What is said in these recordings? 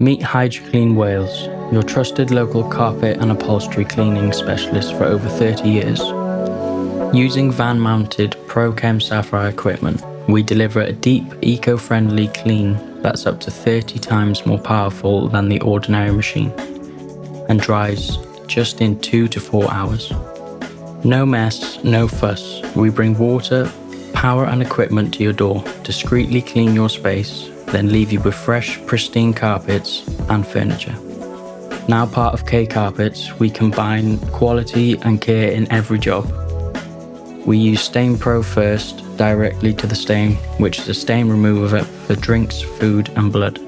Meet Hydroclean Wales, your trusted local carpet and upholstery cleaning specialist for over 30 years. Using van-mounted Prochem Sapphire equipment, we deliver a deep, eco-friendly clean that's up to 30 times more powerful than the ordinary machine and dries just in 2 to 4 hours. No mess, no fuss. We bring water, power and equipment to your door, discreetly clean your space, then leave you with fresh, pristine carpets and furniture. Now part of Quay Carpets, we combine quality and care in every job. We use Stain Pro first, directly to the stain, which is a stain remover for drinks, food and blood.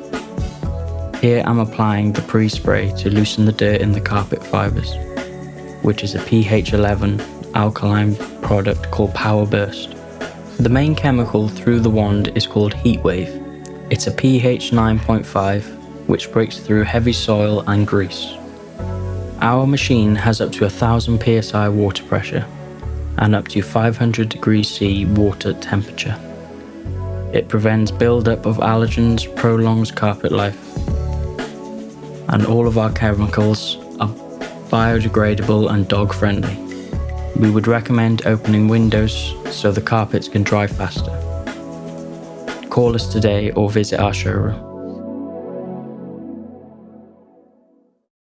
Here I'm applying the pre-spray to loosen the dirt in the carpet fibres, which is a pH 11 alkaline product called Power Burst. The main chemical through the wand is called Heat Wave. It's a pH 9.5, which breaks through heavy soil and grease. Our machine has up to 1000 psi water pressure and up to 500 degrees C water temperature. It prevents build-up of allergens, prolongs carpet life, and all of our chemicals are biodegradable and dog-friendly. We would recommend opening windows so the carpets can dry faster. Call us today or visit our showroom.